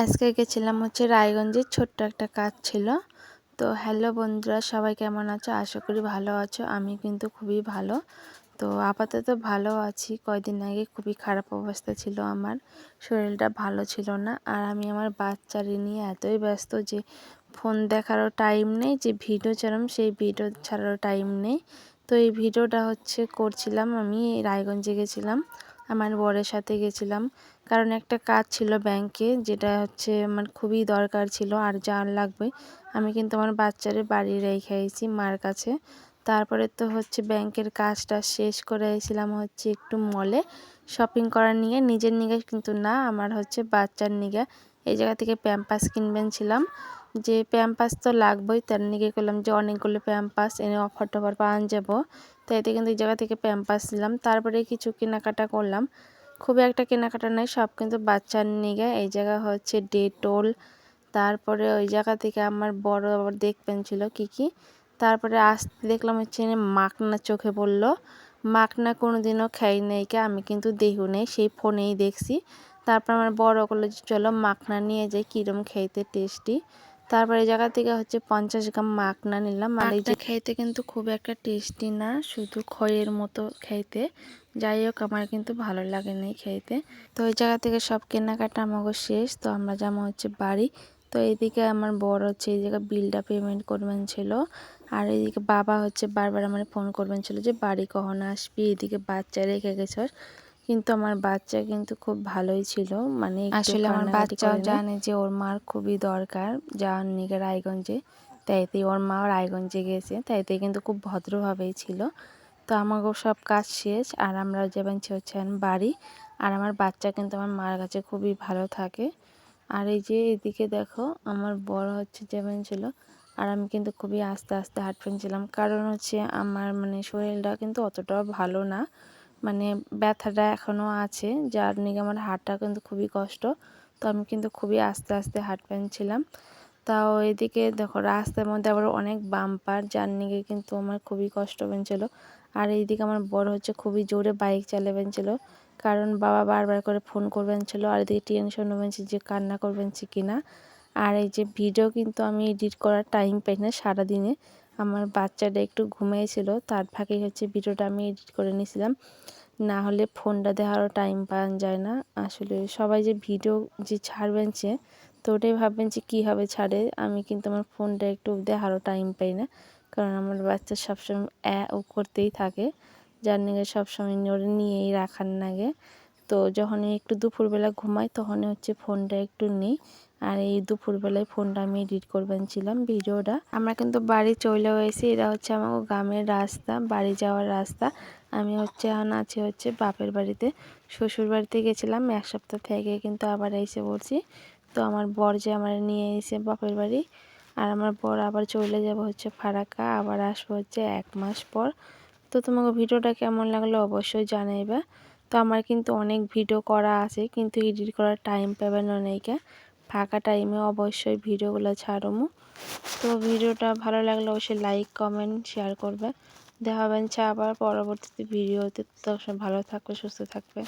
আজকে গেছিলাম হচ্ছে রায়গঞ্জে, ছোট্ট একটা কাজ ছিল। তো হ্যালো বন্ধুরা, সবাই কেমন আছো? আশা করি ভালো আছো। আমি কিন্তু খুবই ভালো। তো আপাতত ভালো আছি। কয়দিন আগে খুবই খারাপ অবস্থা ছিল, আমার শরীরটা ভালো ছিল না। আর আমি আমার বাচ্চারে নিয়ে এতই ব্যস্ত যে ফোন দেখারও টাইম নেই, যে ভিডিও ছাড়াম সেই ভিডিও ছাড়ারও টাইম নেই। তো এই ভিডিওটা হচ্ছে করছিলাম, আমি রায়গঞ্জে গেছিলাম, আমার বরের সাথে গেছিলাম। কারণ একটা কাজ ছিল ব্যাংকে, যেটা হচ্ছে আমার খুবই দরকার ছিল আর যাওয়ার লাগবে। আমি কিন্তু আমার বাচ্চারে বাড়ি রেখে আইছি মার কাছে। তারপরে তো হচ্ছে ব্যাংকের কাজটা শেষ করে আইছিলাম হচ্ছে একটু মলে শপিং করার নিয়ে, নিজের নিগে কিন্তু না, আমার হচ্ছে বাচ্চার নিগে। এই জায়গা থেকে প্যাম্পাস কিনবেন ছিলাম, যে প্যাম্পাস তো লাগবেই, তার নিগে করলাম যে অনেকগুলো প্যাম্পাস এনে অফার টফার পাওয়া যাবো। তো এতে কিন্তু এই জায়গা থেকে প্যাম্পাস নিলাম। তারপরে কিছু কেনাকাটা করলাম, খুব একটা কেনাকাটা নাই, সব কিন্তু বাচ্চার নিগে। এই জায়গা হচ্ছে ডেটল। তারপরে ওই জায়গা থেকে আমার বড় আবার দেখবেন ছিল কি কি। তারপরে আসতে দেখলাম হচ্ছে মাখনা চোখে পড়লো। মাখনা কোনোদিনও খাই নাই, কে আমি কিন্তু দেখিও নেই, সেই ফোনেই দেখছি। তারপর আমার বড় করলো যে চলো মাখনা নিয়ে যাই, কিরম খাইতে টেস্টি। তারপরে এই জায়গা থেকে হচ্ছে 50 গ্রাম মাখনা নিলাম। আর এই যে খাইতে কিন্তু খুব একটা টেস্টি না, শুধু খয়ের মতো খাইতে। যাই হোক, আমার কিন্তু ভালো লাগে নাই খাইতে। তো ওই জায়গা থেকে সব কেনাকাটা আমাকে শেষ। তো আমরা যাবো হচ্ছে বাড়ি। তো এইদিকে আমার বড় হচ্ছে এই জায়গায় বিলটা পেমেন্ট করবেন ছিল। আর এইদিকে বাবা হচ্ছে বারবার আমার ফোন করবেন ছিল যে বাড়ি কখন আসবি, এদিকে বাচ্চা রেখে গেছে। কিন্তু আমার বাচ্চা কিন্তু খুব ভালোই ছিল, মানে আসলে আমার বাচ্চাও জানে যে ওর মার খুবই দরকার যাওয়ার নিগে রায়গঞ্জে। তাইতেই ওর মা রায়গঞ্জে গেছে, তাইতে কিন্তু খুব ভদ্রভাবেই ছিল। তো আমাকেও সব কাজ শেষ, আর আমরা যাবেন হচ্ছে বাড়ি। আর আমার বাচ্চা কিন্তু আমার মার কাছে খুবই ভালো থাকে। আর এই যে এদিকে দেখো, আমার বড় হচ্ছে যাবেন ছিল, আর আমি কিন্তু খুবই আস্তে আস্তে হাঁটছিলাম। কারণ হচ্ছে আমার মানে শরীরটা কিন্তু অতটাও ভালো না, মানে ব্যথাটা এখনও আছে, যার নিয়ে আমার হাঁটা কিন্তু খুবই কষ্ট। তো আমি কিন্তু খুবই আস্তে আস্তে হাঁটছিলাম। তাও এদিকে দেখো রাস্তার মধ্যে আবার অনেক বাম্পার, যার নিয়ে কিন্তু আমার খুবই কষ্ট হয়েছিল। আর এইদিকে আমার বড় হচ্ছে খুবই জোরে বাইক চালাবেন ছিল, কারণ বাবা বারবার করে ফোন করবেন ছিল। আর এদিকে টেনশন হবেন যে কান্না করবেন কিনা। আর এই যে ভিডিও কিন্তু আমি এডিট করার টাইম পাই না সারাদিনে। আমার বাচ্চাটা একটু ঘুমিয়েছিল, তার ফাঁকে হচ্ছে ভিডিওটা আমি এডিট করে নিয়েছিলাম, না হলে ফোনটা দেখারও টাইম পাওয়া যায় না। আসলে সবাই যে ভিডিও যে ছাড়বেন যে, তো ওটাই ভাববেন যে কীভাবে ছাড়ে। আমি কিন্তু আমার ফোনটা একটু দেখারও টাইম পাই না, কারণ আমার বাচ্চা সবসময় ও করতেই থাকে, যার নিয়ে সবসময় ওরে নিয়েই রাখার লাগে। তো যখনই একটু দুপুরবেলা ঘুমাই তখনই হচ্ছে ফোনটা একটু নিই। আর এই দুপুরবেলায় ফোনটা আমি এডিট করবেনছিলাম ভিডিওটা। আমরা কিন্তু বাড়ি চলে এসেছি, এটা হচ্ছে আমার গ্রামের রাস্তা, বাড়ি যাওয়ার রাস্তা। আমি হচ্ছে এখন আছি হচ্ছে বাপের বাড়িতে, শ্বশুর বাড়িতে গেছিলাম এক সপ্তাহ থেকে, কিন্তু আবার এসে পড়ছি। তো আমার বর যে আমার নিয়ে এসে বাপের বাড়ি, আর আমার বর আবার চলে যাব হচ্ছে ফারাক্কা, আবার আসবো হচ্ছে 1 মাস পর। তো তোমাকে ভিডিওটা কেমন লাগলো অবশ্যই জানাইবা। তো আমার কিন্তু অনেক ভিডিও করা আছে, কিন্তু এডিট করার টাইম পাবেন অনেকে। ফাঁকা টাইমে অবশ্যই ভিডিওগুলো ছাড়মু। তো ভিডিওটা ভালো লাগলে অবশ্যই লাইক কমেন্ট শেয়ার করবে। দেখা হবে আবার পরবর্তীতে ভিডিওতে। তো ভালো থাকবে, সুস্থ থাকবে।